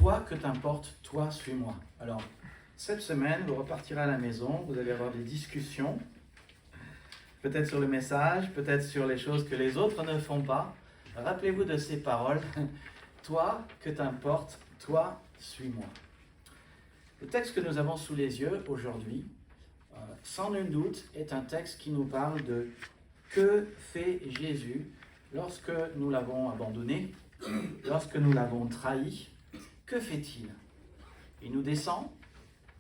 Toi, que t'importe, toi, suis-moi. Alors, cette semaine, vous repartirez à la maison, vous allez avoir des discussions, peut-être sur le message, peut-être sur les choses que les autres ne font pas. Rappelez-vous de ces paroles. Toi, que t'importe, toi, suis-moi. Le texte que nous avons sous les yeux aujourd'hui, sans nul doute, est un texte qui nous parle de que fait Jésus lorsque nous l'avons abandonné, lorsque nous l'avons trahi. Que fait-il? Il nous descend?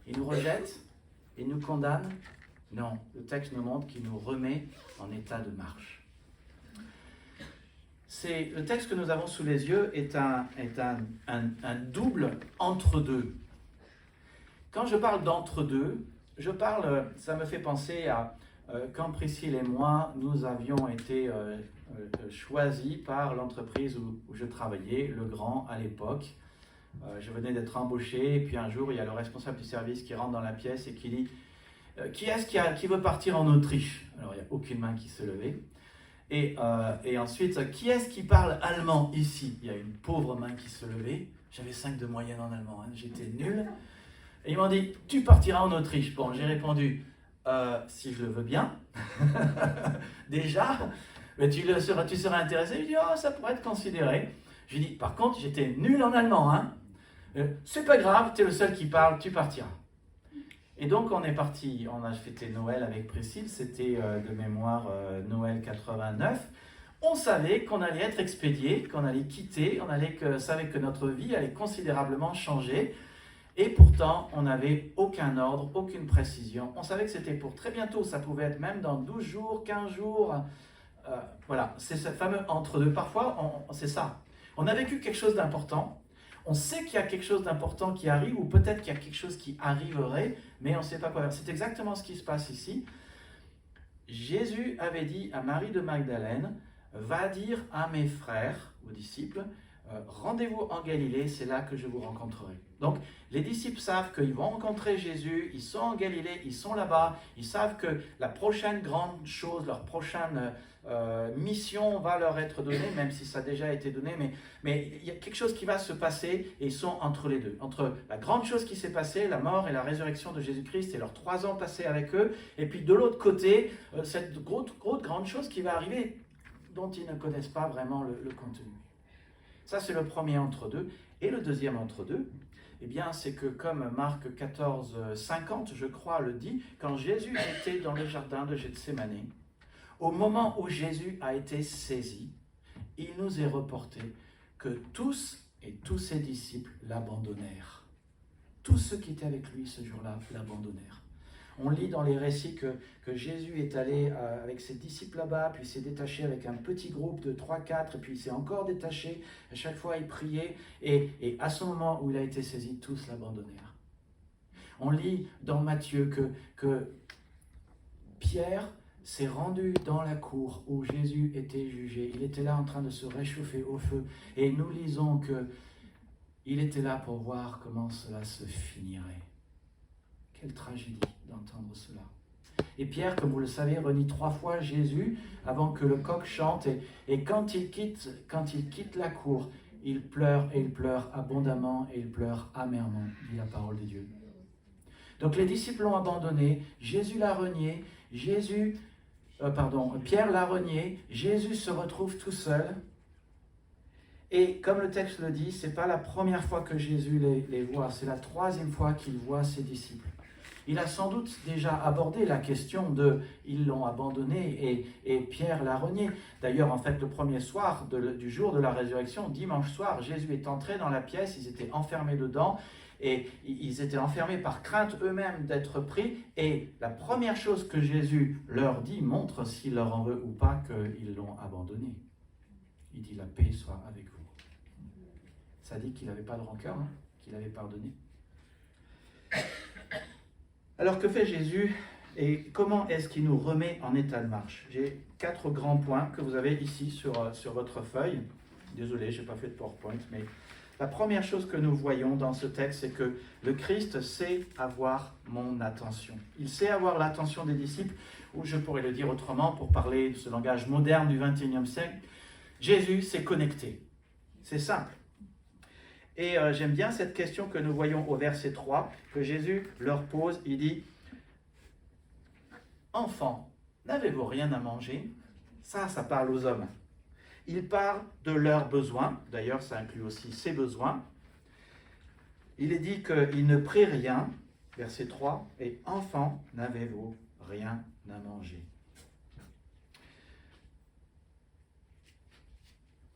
Il nous rejette? Il nous condamne? Non, le texte nous montre qu'il nous remet en état de marche. Le texte que nous avons sous les yeux est un double entre-deux. Quand je parle d'entre-deux, ça me fait penser à quand Priscille et moi, nous avions été choisis par l'entreprise où je travaillais, Le Grand à l'époque. Je venais d'être embauché, et puis un jour, il y a le responsable du service qui rentre dans la pièce et qui dit « Qui est-ce qui veut partir en Autriche ?» Alors, il n'y a aucune main qui se levait. Et ensuite, qui est-ce qui parle allemand ici? Il y a une pauvre main qui se levait. J'avais 5 de moyenne en allemand, hein, j'étais nul. Et ils m'ont dit « Tu partiras en Autriche ». Bon, j'ai répondu « Si je le veux bien, déjà, mais tu seras intéressé ?» Il dit « Oh, ça pourrait être considéré ». Je lui dis « Par contre, j'étais nul en allemand, hein. C'est pas grave, tu es le seul qui parle, tu partiras. » Et donc on est parti, on a fêté Noël avec Priscille, c'était de mémoire Noël 89. On savait qu'on allait être expédié, qu'on allait quitter, savait que notre vie allait considérablement changer. Et pourtant, on n'avait aucun ordre, aucune précision. On savait que c'était pour très bientôt, ça pouvait être même dans 12 jours, 15 jours. Voilà, c'est ce fameux entre-deux. Parfois, c'est ça. On a vécu quelque chose d'important. On sait qu'il y a quelque chose d'important qui arrive, ou peut-être qu'il y a quelque chose qui arriverait, mais on ne sait pas quoi faire. C'est exactement ce qui se passe ici. Jésus avait dit à Marie de Magdalène, « Va dire à mes frères, aux disciples, rendez-vous en Galilée, c'est là que je vous rencontrerai. » Donc, les disciples savent qu'ils vont rencontrer Jésus, ils sont en Galilée, ils sont là-bas, ils savent que la prochaine grande chose, leur prochaine mission va leur être donnée, même si ça a déjà été donné, mais il y a quelque chose qui va se passer et ils sont entre les deux. Entre la grande chose qui s'est passée, la mort et la résurrection de Jésus-Christ et leurs 3 ans passés avec eux, et puis de l'autre côté, cette grande chose qui va arriver dont ils ne connaissent pas vraiment le contenu. Ça, c'est le premier entre-deux. Et le deuxième entre-deux, eh bien, c'est que comme Marc 14, 50, je crois, le dit, quand Jésus était dans le jardin de Gethsémani, au moment où Jésus a été saisi, il nous est reporté que tous et tous ses disciples l'abandonnèrent. Tous ceux qui étaient avec lui ce jour-là l'abandonnèrent. On lit dans les récits que Jésus est allé avec ses disciples là-bas, puis s'est détaché avec un petit groupe de 3-4, et puis il s'est encore détaché. À chaque fois, il priait, et à ce moment où il a été saisi, tous l'abandonnèrent. On lit dans Matthieu que Pierre s'est rendu dans la cour où Jésus était jugé. Il était là en train de se réchauffer au feu, et nous lisons qu'il était là pour voir comment cela se finirait. Quelle tragédie d'entendre cela. Et Pierre, comme vous le savez, renie 3 fois Jésus avant que le coq chante. Et quand il quitte la cour, il pleure et il pleure abondamment et il pleure amèrement, dit la parole de Dieu. Donc les disciples l'ont abandonné, Jésus l'a renié, Pierre l'a renié, Jésus se retrouve tout seul. Et comme le texte le dit, ce n'est pas la première fois que Jésus les voit, c'est la 3e fois qu'il voit ses disciples. Il a sans doute déjà abordé la question de « ils l'ont abandonné et Pierre l'a renié ». D'ailleurs, en fait, le premier soir du jour de la résurrection, dimanche soir, Jésus est entré dans la pièce, ils étaient enfermés dedans et ils étaient enfermés par crainte eux-mêmes d'être pris. Et la première chose que Jésus leur dit montre s'il leur en veut ou pas qu'ils l'ont abandonné. Il dit « la paix soit avec vous ». Ça dit qu'il n'avait pas de rancœur, hein, qu'il avait pardonné. Alors que fait Jésus et comment est-ce qu'il nous remet en état de marche? J'ai 4 grands points que vous avez ici sur votre feuille. Désolé, je n'ai pas fait de PowerPoint, mais la première chose que nous voyons dans ce texte, c'est que le Christ sait avoir mon attention. Il sait avoir l'attention des disciples, ou je pourrais le dire autrement pour parler de ce langage moderne du XXIe siècle, Jésus s'est connecté. C'est simple. Et j'aime bien cette question que nous voyons au verset 3, que Jésus leur pose. Il dit, « Enfants, n'avez-vous rien à manger ?» Ça parle aux hommes. Il parle de leurs besoins. D'ailleurs, ça inclut aussi ses besoins. Il est dit qu'il ne prie rien, verset 3, « Et enfants, n'avez-vous rien à manger ?»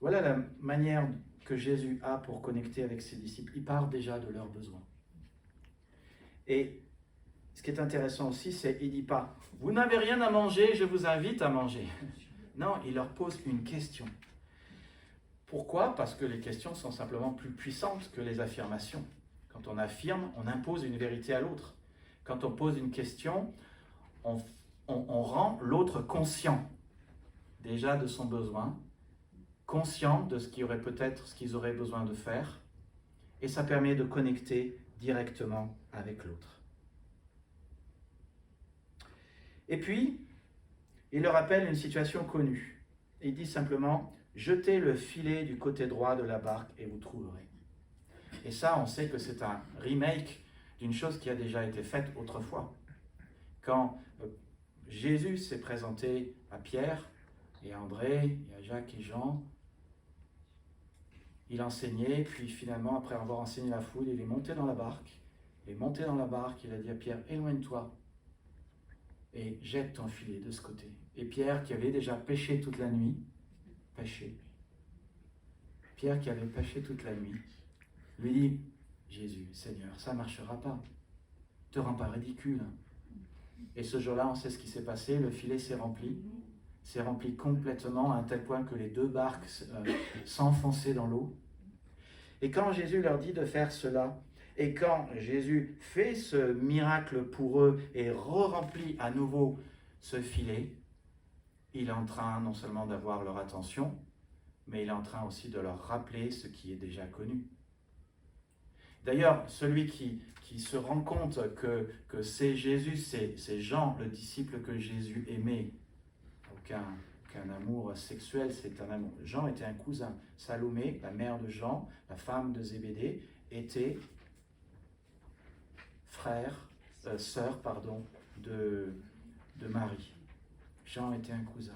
Voilà la manière que Jésus a pour connecter avec ses disciples. Il parle déjà de leurs besoins. Et ce qui est intéressant aussi, c'est qu'il ne dit pas « Vous n'avez rien à manger, je vous invite à manger. » Non, il leur pose une question. Pourquoi ? Parce que les questions sont simplement plus puissantes que les affirmations. Quand on affirme, on impose une vérité à l'autre. Quand on pose une question, on rend l'autre conscient déjà de son besoin, conscient de ce qu'ils auraient besoin de faire, et ça permet de connecter directement avec l'autre. Et puis, il leur rappelle une situation connue. Il dit simplement, « Jetez le filet du côté droit de la barque et vous trouverez. » Et ça, on sait que c'est un remake d'une chose qui a déjà été faite autrefois. Quand Jésus s'est présenté à Pierre et à André, et à Jacques et Jean, il enseignait, puis finalement, après avoir enseigné la foule, il est monté dans la barque. Il est monté dans la barque, il a dit à Pierre, « Éloigne-toi et jette ton filet de ce côté. » Et Pierre, qui avait déjà pêché toute la nuit, Pierre qui avait pêché toute la nuit, lui dit, « Jésus, Seigneur, ça ne marchera pas. Ne te rends pas ridicule. » Et ce jour-là, on sait ce qui s'est passé, le filet s'est rempli complètement à un tel point que les deux barques s'enfonçaient dans l'eau. Et quand Jésus leur dit de faire cela, et quand Jésus fait ce miracle pour eux et re-remplit à nouveau ce filet, il est en train non seulement d'avoir leur attention, mais il est en train aussi de leur rappeler ce qui est déjà connu. D'ailleurs, celui qui se rend compte que c'est Jésus, c'est Jean, le disciple que Jésus aimait, aucun amour sexuel, c'est un amour. Jean était un cousin. Salomé, la mère de Jean, la femme de Zébédée, était sœur de Marie. Jean était un cousin.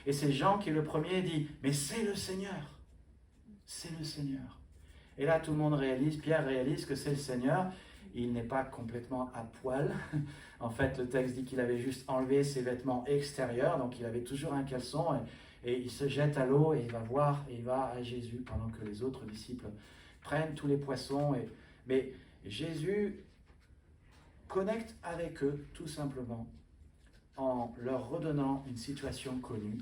Et c'est Jean qui le premier dit, « Mais c'est le Seigneur. C'est le Seigneur. » Et là, tout le monde Pierre réalise que c'est le Seigneur. Il n'est pas complètement à poil. En fait, le texte dit qu'il avait juste enlevé ses vêtements extérieurs, donc il avait toujours un caleçon, et il se jette à l'eau, et il va voir, et il va à Jésus, pendant que les autres disciples prennent tous les poissons. Mais Jésus connecte avec eux, tout simplement, en leur redonnant une situation connue,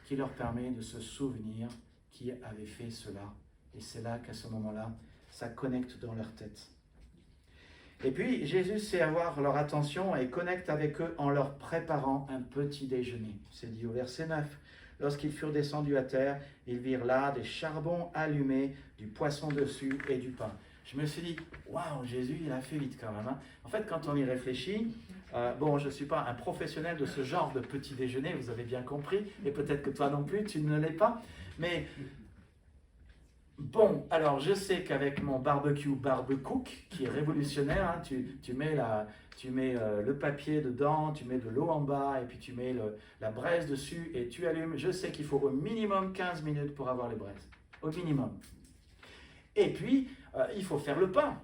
qui leur permet de se souvenir qui avait fait cela. Et c'est là qu'à ce moment-là, ça connecte dans leur tête. Et puis, Jésus sait avoir leur attention et connecte avec eux en leur préparant un petit déjeuner. C'est dit au verset 9. Lorsqu'ils furent descendus à terre, ils virent là des charbons allumés, du poisson dessus et du pain. Je me suis dit, waouh, Jésus, il a fait vite quand même. Hein. En fait, quand on y réfléchit, je ne suis pas un professionnel de ce genre de petit déjeuner, vous avez bien compris, et peut-être que toi non plus, tu ne l'es pas, mais bon, alors je sais qu'avec mon barbecue Barbecook, qui est révolutionnaire, hein, tu mets le papier dedans, tu mets de l'eau en bas, et puis tu mets la braise dessus, et tu allumes. Je sais qu'il faut au minimum 15 minutes pour avoir les braises, au minimum. Et puis, il faut faire le pain.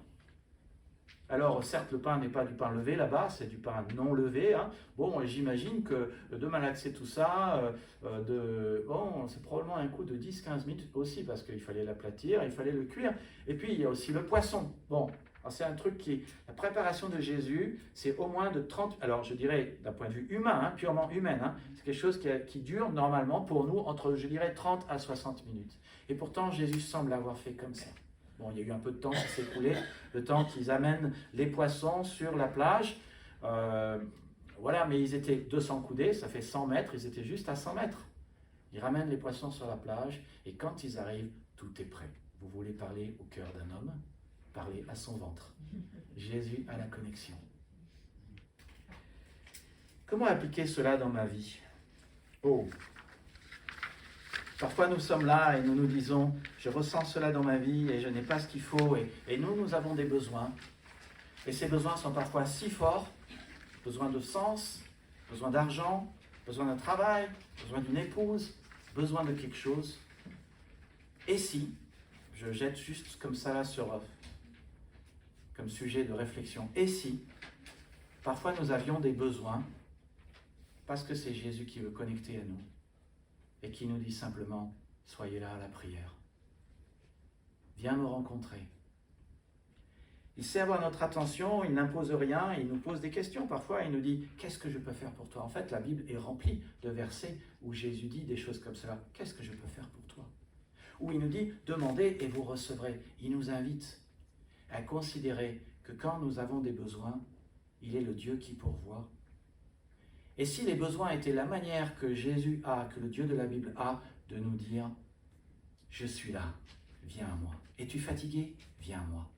Alors, certes, le pain n'est pas du pain levé là-bas, c'est du pain non levé. Hein. Bon, j'imagine que de malaxer tout ça, c'est probablement un coup de 10-15 minutes aussi, parce qu'il fallait l'aplatir, il fallait le cuire. Et puis, il y a aussi le poisson. Bon, c'est un truc la préparation de Jésus, c'est au moins de 30, alors je dirais d'un point de vue humain, hein, purement humain, hein, c'est quelque chose qui dure normalement pour nous entre, je dirais, 30 à 60 minutes. Et pourtant, Jésus semble l'avoir fait comme ça. Bon, il y a eu un peu de temps qui s'est écoulé, le temps qu'ils amènent les poissons sur la plage. Voilà, mais ils étaient 200 coudées, ça fait 100 mètres, ils étaient juste à 100 mètres. Ils ramènent les poissons sur la plage, et quand ils arrivent, tout est prêt. Vous voulez parler au cœur d'un homme? Parlez à son ventre. Jésus a la connexion. Comment appliquer cela dans ma vie? Parfois nous sommes là et nous nous disons, je ressens cela dans ma vie et je n'ai pas ce qu'il faut. Et nous avons des besoins. Et ces besoins sont parfois si forts, besoin de sens, besoin d'argent, besoin d'un travail, besoin d'une épouse, besoin de quelque chose. Et si, je jette juste comme ça là comme sujet de réflexion, et si, parfois nous avions des besoins, parce que c'est Jésus qui veut connecter à nous, et qui nous dit simplement, soyez là à la prière. Viens me rencontrer. Il sait avoir notre attention, il n'impose rien, il nous pose des questions parfois, il nous dit « Qu'est-ce que je peux faire pour toi ?» En fait, la Bible est remplie de versets où Jésus dit des choses comme cela. « Qu'est-ce que je peux faire pour toi ?» Où il nous dit « Demandez et vous recevrez ». Il nous invite à considérer que quand nous avons des besoins, il est le Dieu qui pourvoit. Et si les besoins étaient la manière que Jésus a, que le Dieu de la Bible a, de nous dire « Je suis là, viens à moi. Es-tu fatigué? Viens à moi.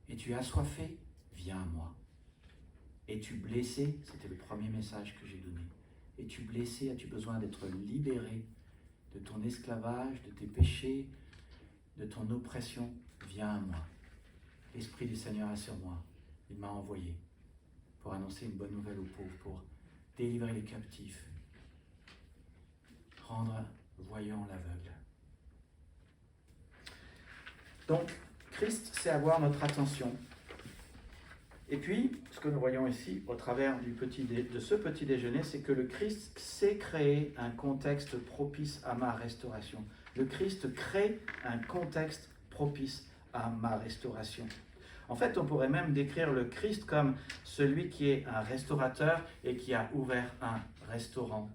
Es-tu assoiffé? Viens à moi. Es-tu blessé? » C'était le premier message que j'ai donné. Es-tu blessé? As-tu besoin d'être libéré de ton esclavage, de tes péchés, de ton oppression? Viens à moi. L'Esprit du Seigneur est sur moi. Il m'a envoyé pour annoncer une bonne nouvelle aux pauvres, pour délivrer les captifs, rendre voyant l'aveugle. Donc, Christ sait avoir notre attention. Et puis, ce que nous voyons ici, au travers de ce petit déjeuner, c'est que le Christ sait créer un contexte propice à ma restauration. Le Christ crée un contexte propice à ma restauration. En fait, on pourrait même décrire le Christ comme celui qui est un restaurateur et qui a ouvert un restaurant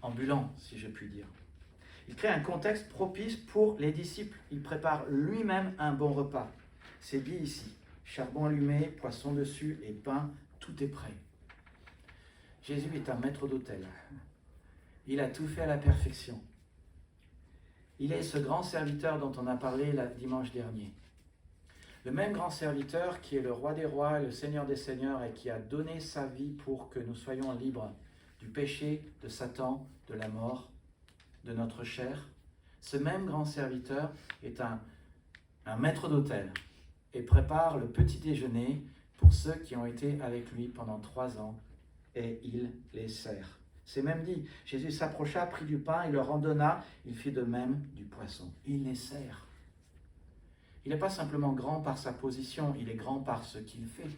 ambulant, si je puis dire. Il crée un contexte propice pour les disciples. Il prépare lui-même un bon repas. C'est dit ici, charbon allumé, poisson dessus et pain, tout est prêt. Jésus est un maître d'hôtel. Il a tout fait à la perfection. Il est ce grand serviteur dont on a parlé dimanche dernier. Le même grand serviteur qui est le roi des rois, le Seigneur des seigneurs et qui a donné sa vie pour que nous soyons libres du péché, de Satan, de la mort, de notre chair. Ce même grand serviteur est un maître d'hôtel et prépare le petit déjeuner pour ceux qui ont été avec lui pendant 3 ans et il les sert. C'est même dit, Jésus s'approcha, prit du pain, il leur en donna, il fit de même du poisson. Il les sert. Il n'est pas simplement grand par sa position, il est grand par ce qu'il fait.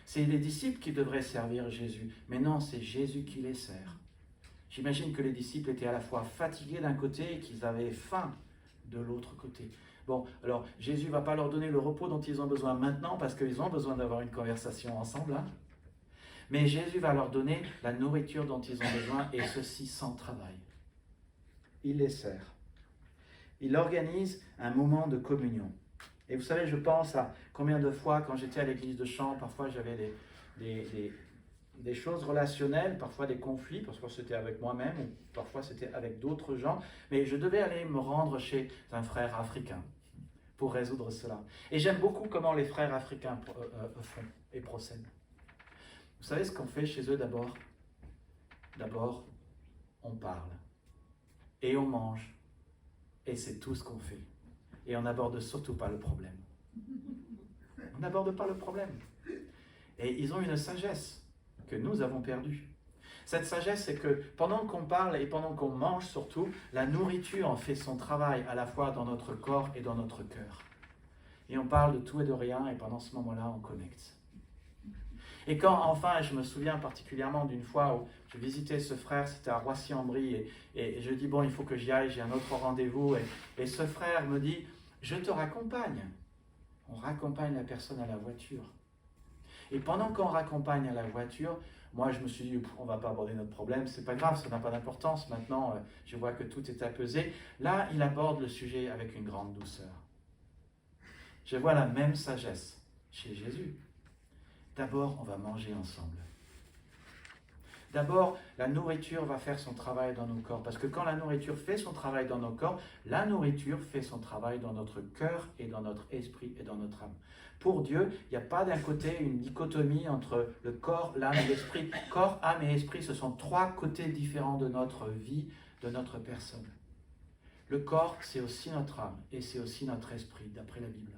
C'est les disciples qui devraient servir Jésus, mais non, c'est Jésus qui les sert. J'imagine que les disciples étaient à la fois fatigués d'un côté et qu'ils avaient faim de l'autre côté. Bon, alors Jésus ne va pas leur donner le repos dont ils ont besoin maintenant parce qu'ils ont besoin d'avoir une conversation ensemble. Hein. Mais Jésus va leur donner la nourriture dont ils ont besoin et ceci sans travail. Il les sert. Il organise un moment de communion. Et vous savez, je pense à combien de fois quand j'étais à l'église de Champs, parfois j'avais des choses relationnelles, parfois des conflits, parfois c'était avec moi-même, ou parfois c'était avec d'autres gens, mais je devais aller me rendre chez un frère africain pour résoudre cela. Et j'aime beaucoup comment les frères africains font et procèdent. Vous savez ce qu'on fait chez eux d'abord? D'abord, on parle, et on mange, et c'est tout ce qu'on fait. Et on n'aborde surtout pas le problème. On n'aborde pas le problème. Et ils ont une sagesse que nous avons perdue. Cette sagesse, c'est que pendant qu'on parle et pendant qu'on mange surtout, la nourriture en fait son travail à la fois dans notre corps et dans notre cœur. Et on parle de tout et de rien et pendant ce moment-là, on connecte. Et quand enfin, je me souviens particulièrement d'une fois où je visitais ce frère, c'était à Roissy-en-Brie, et je dis, bon, il faut que j'y aille, j'ai un autre rendez-vous, et ce frère me dit, je te raccompagne. On raccompagne la personne à la voiture. Et pendant qu'on raccompagne à la voiture, moi je me suis dit, on ne va pas aborder notre problème, c'est pas grave, ça n'a pas d'importance, maintenant je vois que tout est apaisé. Là, il aborde le sujet avec une grande douceur. Je vois la même sagesse chez Jésus. D'abord, on va manger ensemble. D'abord, la nourriture va faire son travail dans nos corps. Parce que quand la nourriture fait son travail dans nos corps, la nourriture fait son travail dans notre cœur et dans notre esprit et dans notre âme. Pour Dieu, il n'y a pas d'un côté une dichotomie entre le corps, l'âme et l'esprit. Corps, âme et esprit, ce sont 3 côtés différents de notre vie, de notre personne. Le corps, c'est aussi notre âme et c'est aussi notre esprit, d'après la Bible.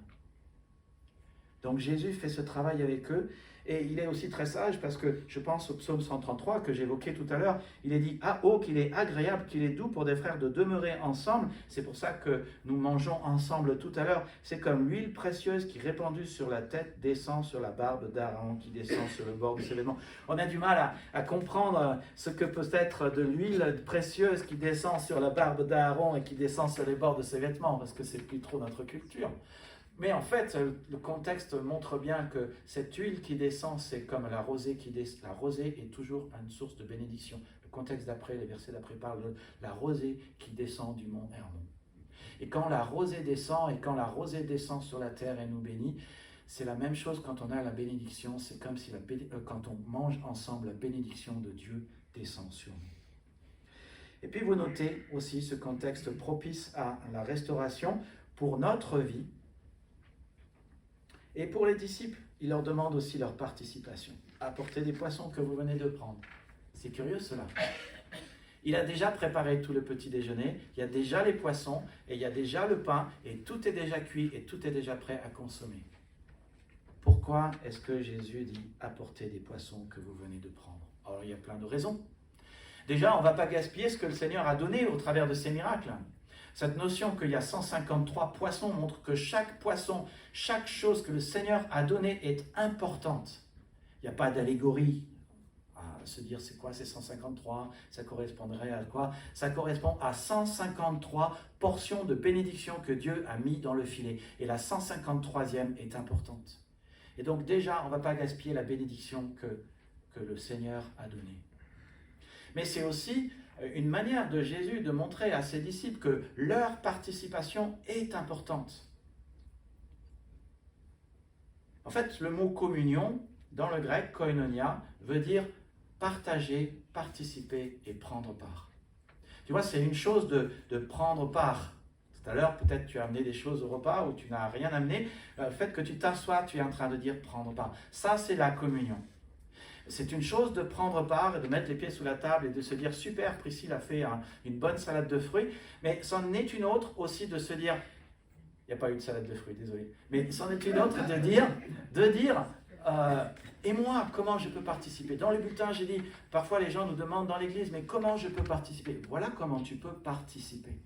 Donc Jésus fait ce travail avec eux et il est aussi très sage parce que je pense au psaume 133 que j'évoquais tout à l'heure. Il est dit « Ah oh, qu'il est agréable, qu'il est doux pour des frères de demeurer ensemble ». C'est pour ça que nous mangeons ensemble tout à l'heure. C'est comme l'huile précieuse qui répandue sur la tête descend sur la barbe d'Aaron qui descend sur le bord de ses vêtements. On a du mal à comprendre ce que peut être de l'huile précieuse qui descend sur la barbe d'Aaron et qui descend sur les bords de ses vêtements parce que c'est plus trop notre culture. Mais en fait, le contexte montre bien que cette huile qui descend, c'est comme la rosée qui descend. La rosée est toujours une source de bénédiction. Le contexte d'après, les versets d'après parlent de la rosée qui descend du mont Hermon. Et quand la rosée descend, sur la terre et nous bénit, c'est la même chose quand on a la bénédiction. C'est comme si quand on mange ensemble, la bénédiction de Dieu descend sur nous. Et puis vous notez aussi ce contexte propice à la restauration pour notre vie. Et pour les disciples, il leur demande aussi leur participation. Apportez des poissons que vous venez de prendre. C'est curieux cela. Il a déjà préparé tout le petit déjeuner, il y a déjà les poissons, et il y a déjà le pain, et tout est déjà cuit, et tout est déjà prêt à consommer. Pourquoi est-ce que Jésus dit « apportez des poissons que vous venez de prendre » Alors il y a plein de raisons. Déjà, on ne va pas gaspiller ce que le Seigneur a donné au travers de ces miracles. Cette notion qu'il y a 153 poissons montre que chaque poisson, chaque chose que le Seigneur a donnée est importante. Il n'y a pas d'allégorie à se dire c'est quoi ces 153, ça correspondrait à quoi? Ça correspond à 153 portions de bénédiction que Dieu a mis dans le filet. Et la 153e est importante. Et donc déjà, on ne va pas gaspiller la bénédiction que le Seigneur a donnée. Mais c'est aussi une manière de Jésus de montrer à ses disciples que leur participation est importante. En fait, le mot communion, dans le grec, koinonia, veut dire partager, participer et prendre part. Tu vois, c'est une chose de prendre part. Tout à l'heure, peut-être tu as amené des choses au repas ou tu n'as rien amené. Le fait que tu t'assois, tu es en train de dire prendre part. Ça, c'est la communion. C'est une chose de prendre part et de mettre les pieds sous la table et de se dire « Super, Priscille a fait une bonne salade de fruits ». Mais c'en est une autre aussi de se dire « Il n'y a pas eu de salade de fruits, désolé ». Mais c'en est une autre de dire et moi, comment je peux participer? Dans le bulletin, j'ai dit, parfois les gens nous demandent dans l'église « Mais comment je peux participer ?» Voilà comment tu peux participer.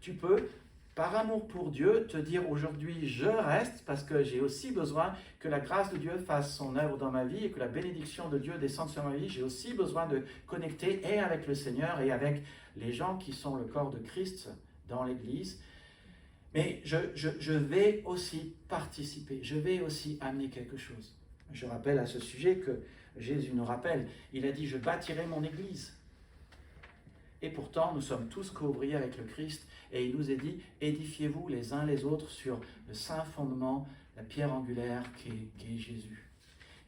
Tu peux, par amour pour Dieu, te dire aujourd'hui je reste parce que j'ai aussi besoin que la grâce de Dieu fasse son œuvre dans ma vie et que la bénédiction de Dieu descende sur ma vie. J'ai aussi besoin de connecter et avec le Seigneur et avec les gens qui sont le corps de Christ dans l'Église. Mais je vais aussi participer, je vais aussi amener quelque chose. Je rappelle à ce sujet que Jésus nous rappelle, il a dit « Je bâtirai mon Église ». Et pourtant, nous sommes tous co-ouvriers avec le Christ et il nous est dit « Édifiez-vous les uns les autres sur le saint fondement, la pierre angulaire qui est Jésus ».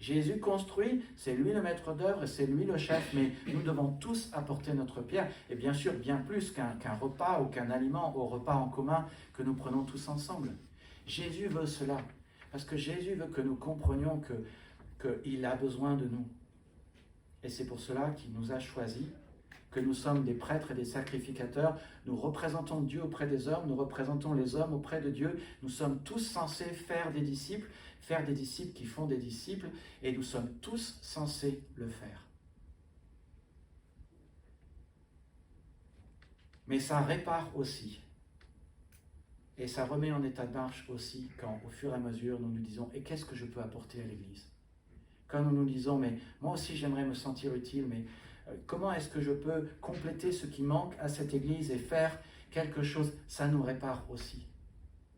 Jésus construit, c'est lui le maître d'œuvre et c'est lui le chef, mais nous devons tous apporter notre pierre, et bien sûr bien plus qu'un repas ou qu'un aliment au repas en commun que nous prenons tous ensemble. Jésus veut cela, parce que Jésus veut que nous comprenions qu'il a besoin de nous. Et c'est pour cela qu'il nous a choisis, que nous sommes des prêtres et des sacrificateurs, nous représentons Dieu auprès des hommes, nous représentons les hommes auprès de Dieu, nous sommes tous censés faire des disciples qui font des disciples, et nous sommes tous censés le faire. Mais ça répare aussi, et ça remet en état de marche aussi quand, au fur et à mesure, nous nous disons « Et qu'est-ce que je peux apporter à l'Église ?» Quand nous nous disons « Mais moi aussi j'aimerais me sentir utile, mais comment est-ce que je peux compléter ce qui manque à cette Église et faire quelque chose ?» Ça nous répare aussi,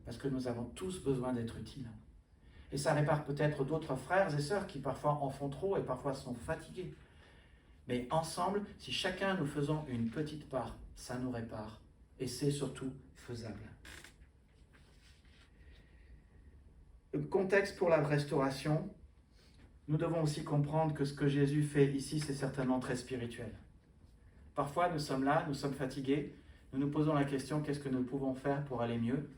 parce que nous avons tous besoin d'être utiles. Et ça répare peut-être d'autres frères et sœurs qui parfois en font trop et parfois sont fatigués. Mais ensemble, si chacun nous faisons une petite part, ça nous répare. Et c'est surtout faisable. Le contexte pour la restauration, nous devons aussi comprendre que ce que Jésus fait ici, c'est certainement très spirituel. Parfois, nous sommes là, nous sommes fatigués, nous nous posons la question, qu'est-ce que nous pouvons faire pour aller mieux?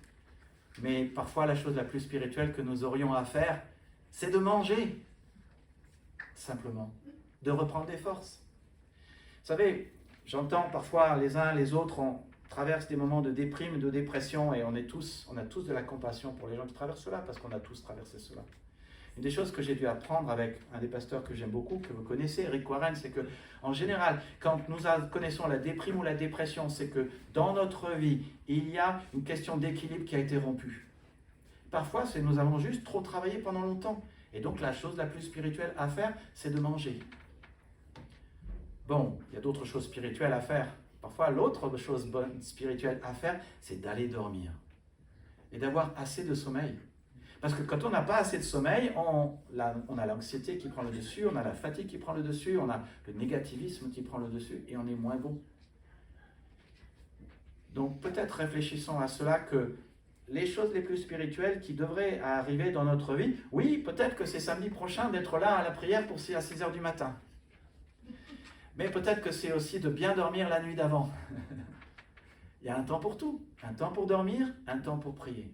Mais parfois, la chose la plus spirituelle que nous aurions à faire, c'est de manger, simplement, de reprendre des forces. Vous savez, J'entends parfois les uns les autres, on traverse des moments de déprime, de dépression, et on a tous de la compassion pour les gens qui traversent cela, parce qu'on a tous traversé cela. Une des choses que j'ai dû apprendre avec un des pasteurs que j'aime beaucoup, que vous connaissez, Rick Warren, c'est que, en général, quand nous connaissons la déprime ou la dépression, c'est que dans notre vie, il y a une question d'équilibre qui a été rompue. Parfois, c'est nous avons juste trop travaillé pendant longtemps. Et donc, la chose la plus spirituelle à faire, c'est de manger. Bon, il y a d'autres choses spirituelles à faire. Parfois, l'autre chose bonne spirituelle à faire, c'est d'aller dormir. Et d'avoir assez de sommeil. Parce que quand on n'a pas assez de sommeil, on a l'anxiété qui prend le dessus, on a la fatigue qui prend le dessus, on a le négativisme qui prend le dessus, et on est moins bon. Donc peut-être réfléchissons à cela, que les choses les plus spirituelles qui devraient arriver dans notre vie, oui, peut-être que c'est samedi prochain d'être là à la prière à 6 heures du matin. Mais peut-être que c'est aussi de bien dormir la nuit d'avant. Il y a un temps pour tout. Un temps pour dormir, un temps pour prier.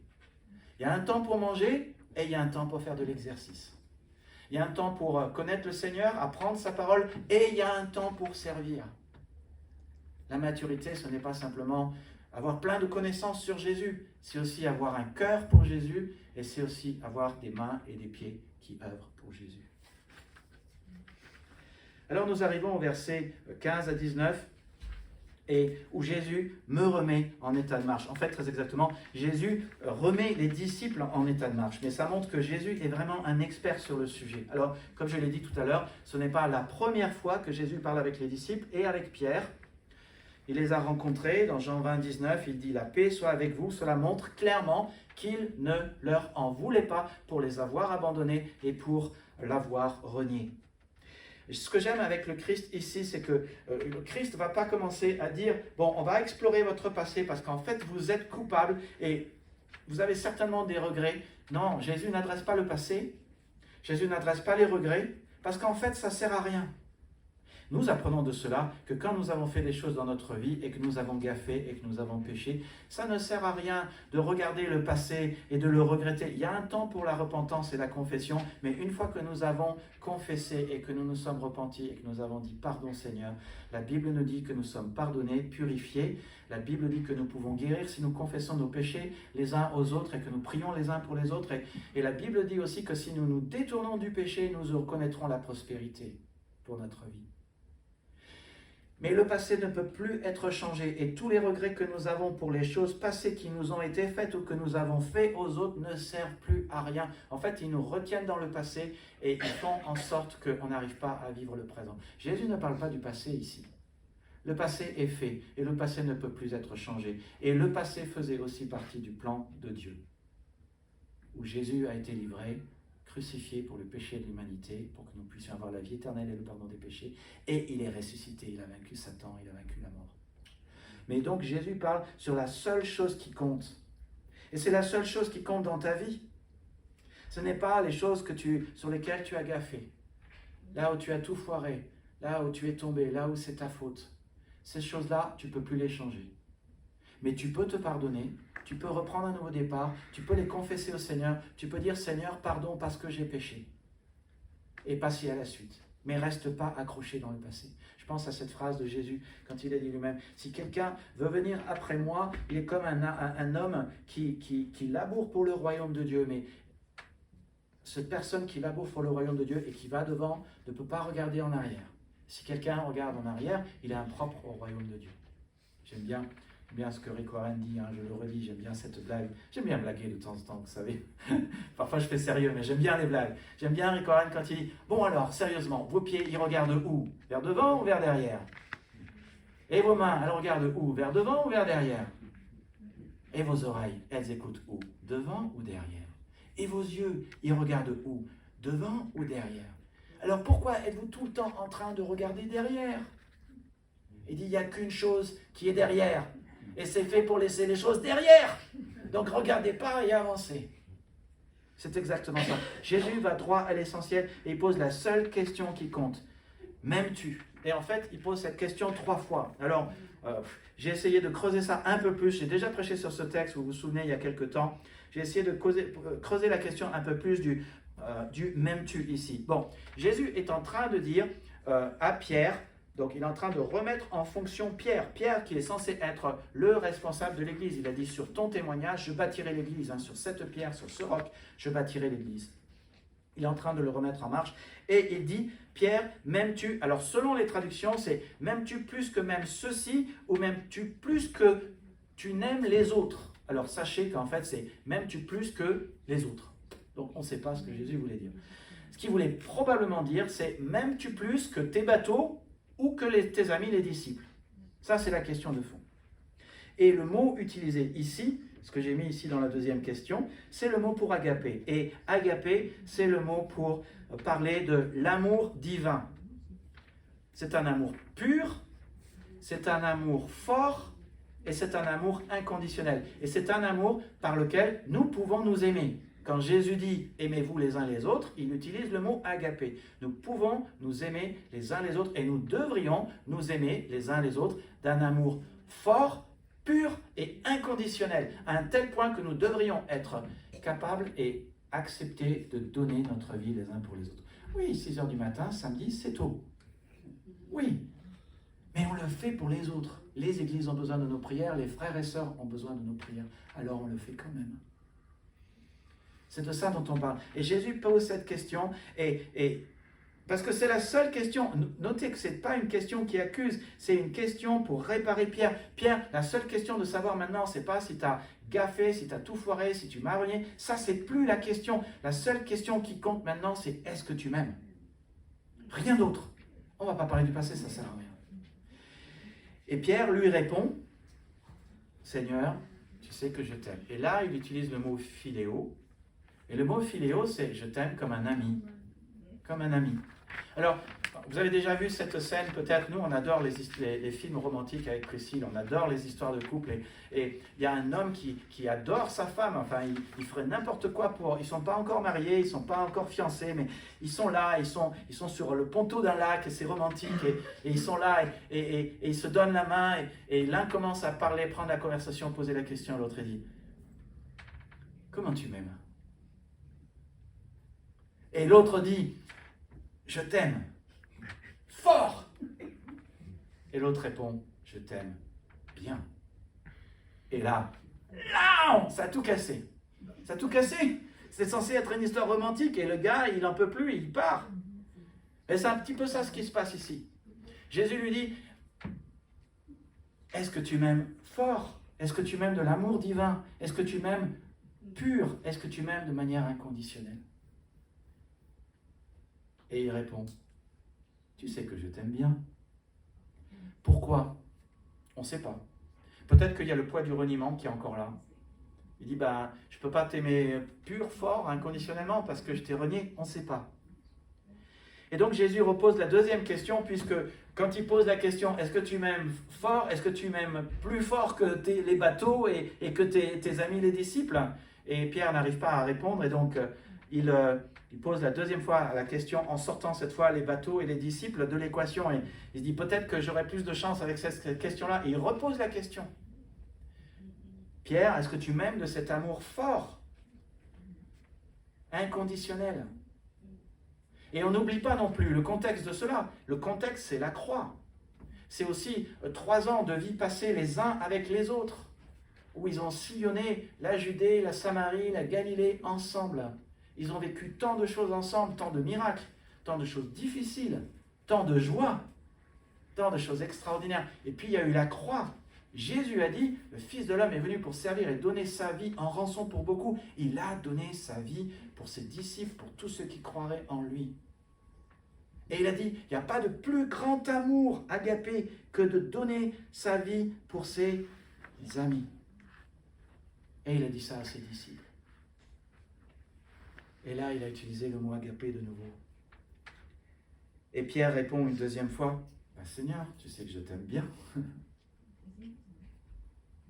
Il y a un temps pour manger et il y a un temps pour faire de l'exercice. Il y a un temps pour connaître le Seigneur, apprendre sa parole, et il y a un temps pour servir. La maturité, ce n'est pas simplement avoir plein de connaissances sur Jésus, c'est aussi avoir un cœur pour Jésus, et c'est aussi avoir des mains et des pieds qui œuvrent pour Jésus. Alors nous arrivons au verset 15 à 19, et où Jésus me remet en état de marche. En fait, très exactement, Jésus remet les disciples en état de marche. Mais ça montre que Jésus est vraiment un expert sur le sujet. Alors, comme je l'ai dit tout à l'heure, ce n'est pas la première fois que Jésus parle avec les disciples et avec Pierre. Il les a rencontrés dans Jean 20, 19. Il dit « La paix soit avec vous ». Cela montre clairement qu'il ne leur en voulait pas pour les avoir abandonnés et pour l'avoir renié. Ce que j'aime avec le Christ ici, c'est que le Christ ne va pas commencer à dire « Bon, on va explorer votre passé parce qu'en fait, vous êtes coupable et vous avez certainement des regrets. » Non, Jésus n'adresse pas le passé. Jésus n'adresse pas les regrets parce qu'en fait, ça ne sert à rien. Nous apprenons de cela que quand nous avons fait des choses dans notre vie et que nous avons gaffé et que nous avons péché, ça ne sert à rien de regarder le passé et de le regretter. Il y a un temps pour la repentance et la confession, mais une fois que nous avons confessé et que nous nous sommes repentis et que nous avons dit « Pardon Seigneur », la Bible nous dit que nous sommes pardonnés, purifiés. La Bible dit que nous pouvons guérir si nous confessons nos péchés les uns aux autres et que nous prions les uns pour les autres. Et la Bible dit aussi que si nous nous détournons du péché, nous reconnaîtrons la prospérité pour notre vie. Mais le passé ne peut plus être changé et tous les regrets que nous avons pour les choses passées qui nous ont été faites ou que nous avons fait aux autres ne servent plus à rien. En fait, ils nous retiennent dans le passé et ils font en sorte qu'on n'arrive pas à vivre le présent. Jésus ne parle pas du passé ici. Le passé est fait et le passé ne peut plus être changé. Et le passé faisait aussi partie du plan de Dieu, où Jésus a été livré, crucifié pour le péché de l'humanité, pour que nous puissions avoir la vie éternelle et le pardon des péchés, et il est ressuscité, il a vaincu Satan, il a vaincu la mort. Mais donc Jésus parle sur la seule chose qui compte, et c'est la seule chose qui compte dans ta vie. Ce n'est pas les choses sur lesquelles tu as gaffé, là où tu as tout foiré, là où tu es tombé, là où c'est ta faute. Ces choses-là, tu ne peux plus les changer. Mais tu peux te pardonner, tu peux reprendre un nouveau départ, tu peux les confesser au Seigneur, tu peux dire « Seigneur, pardon parce que j'ai péché » et passer à la suite. Mais reste pas accroché dans le passé. Je pense à cette phrase de Jésus quand il a dit lui-même « Si quelqu'un veut venir après moi, il est comme un homme qui laboure pour le royaume de Dieu. » Mais cette personne qui laboure pour le royaume de Dieu et qui va devant ne peut pas regarder en arrière. Si quelqu'un regarde en arrière, il est impropre au royaume de Dieu. J'aime bien ce que Rick Warren dit, hein, je le redis, j'aime bien cette blague. J'aime bien blaguer de temps en temps, vous savez. Parfois je fais sérieux, mais j'aime bien les blagues. J'aime bien Rick Warren quand il dit « Bon alors, sérieusement, vos pieds, ils regardent où? Vers devant ou vers derrière? Et vos mains, elles regardent où? Vers devant ou vers derrière? Et vos oreilles, elles écoutent où? Devant ou derrière? Et vos yeux, ils regardent où? Devant ou derrière? Alors pourquoi êtes-vous tout le temps en train de regarder derrière? » Il dit « Il n'y a qu'une chose qui est derrière. » Et c'est fait pour laisser les choses derrière. Donc regardez pas et avancez. C'est exactement ça. Jésus va droit à l'essentiel et il pose la seule question qui compte. M'aimes-tu? Et en fait, il pose cette question 3 fois. Alors, j'ai essayé de creuser ça un peu plus. J'ai déjà prêché sur ce texte, vous vous souvenez, il y a quelque temps. J'ai essayé de creuser la question un peu plus du m'aimes-tu ici. Bon, Jésus est en train de dire à Pierre, Donc il est en train de remettre en fonction Pierre. Pierre qui est censé être le responsable de l'Église. Il a dit sur ton témoignage, je bâtirai l'Église. Sur cette pierre, sur ce roc, je bâtirai l'Église. Il est en train de le remettre en marche. Et il dit, Pierre, m'aimes-tu? Alors selon les traductions, c'est m'aimes-tu plus que même ceci ou m'aimes-tu plus que tu n'aimes les autres? Alors sachez qu'en fait c'est m'aimes-tu plus que les autres? Donc on ne sait pas ce que Jésus voulait dire. Ce qu'il voulait probablement dire, c'est m'aimes-tu plus que tes bateaux ou que tes amis les disciples? Ça, c'est la question de fond. Et le mot utilisé ici, ce que j'ai mis ici dans la deuxième question, c'est le mot pour agapé. Et agapé, c'est le mot pour parler de l'amour divin. C'est un amour pur, c'est un amour fort, et c'est un amour inconditionnel. Et c'est un amour par lequel nous pouvons nous aimer. Quand Jésus dit « aimez-vous les uns les autres », il utilise le mot « agapé ». Nous pouvons nous aimer les uns les autres et nous devrions nous aimer les uns les autres d'un amour fort, pur et inconditionnel, à un tel point que nous devrions être capables et accepter de donner notre vie les uns pour les autres. Oui, 6 heures du matin, samedi, c'est tôt. Oui, mais on le fait pour les autres. Les églises ont besoin de nos prières, les frères et sœurs ont besoin de nos prières, alors on le fait quand même. C'est de ça dont on parle. Et Jésus pose cette question, parce que c'est la seule question. Notez que ce n'est pas une question qui accuse, c'est une question pour réparer Pierre. Pierre, la seule question de savoir maintenant, ce n'est pas si tu as gaffé, si tu as tout foiré, si tu m'as renié. Ça, c'est plus la question. La seule question qui compte maintenant, c'est est-ce que tu m'aimes? Rien d'autre. On ne va pas parler du passé, ça ne sert à rien. Et Pierre lui répond, Seigneur, tu sais que je t'aime. Et là, il utilise le mot philéo. Et le mot philéo, c'est je t'aime comme un ami. Comme un ami. Alors, vous avez déjà vu cette scène, peut-être, nous on adore les films romantiques avec Priscille, on adore les histoires de couple, et il y a un homme qui adore sa femme, enfin il ferait n'importe quoi pour, ils ne sont pas encore mariés, ils ne sont pas encore fiancés, mais ils sont là, ils sont sur le ponton d'un lac, et c'est romantique, et ils sont là, et ils se donnent la main, et l'un commence à parler, prendre la conversation, poser la question, l'autre dit, comment tu m'aimes? Et l'autre dit, je t'aime. Fort. Et l'autre répond, je t'aime bien. Et là, ça a tout cassé. Ça a tout cassé. C'est censé être une histoire romantique et le gars, il n'en peut plus, il part. Et c'est un petit peu ça ce qui se passe ici. Jésus lui dit, est-ce que tu m'aimes fort? Est-ce que tu m'aimes de l'amour divin? Est-ce que tu m'aimes pur? Est-ce que tu m'aimes de manière inconditionnelle? Et il répond, tu sais que je t'aime bien. Pourquoi? On ne sait pas. Peut-être qu'il y a le poids du reniement qui est encore là. Il dit, je ne peux pas t'aimer pur, fort, inconditionnellement parce que je t'ai renié. On ne sait pas. Et donc Jésus repose la deuxième question, puisque quand il pose la question, est-ce que tu m'aimes fort? Est-ce que tu m'aimes plus fort que les bateaux et que tes amis les disciples? Et Pierre n'arrive pas à répondre, et donc il pose la deuxième fois la question en sortant cette fois les bateaux et les disciples de l'équation. Et il se dit peut-être que j'aurai plus de chance avec cette question-là. Et il repose la question. Pierre, est-ce que tu m'aimes de cet amour fort, inconditionnel? Et on n'oublie pas non plus le contexte de cela. Le contexte, c'est la croix. C'est aussi 3 ans de vie passée les uns avec les autres, où ils ont sillonné la Judée, la Samarie, la Galilée ensemble. Ils ont vécu tant de choses ensemble, tant de miracles, tant de choses difficiles, tant de joie, tant de choses extraordinaires. Et puis il y a eu la croix. Jésus a dit, le Fils de l'homme est venu pour servir et donner sa vie en rançon pour beaucoup. Il a donné sa vie pour ses disciples, pour tous ceux qui croiraient en lui. Et il a dit, il n'y a pas de plus grand amour agapé que de donner sa vie pour ses amis. Et il a dit ça à ses disciples. Et là, il a utilisé le mot agapé de nouveau. Et Pierre répond une deuxième fois, Seigneur, tu sais que je t'aime bien.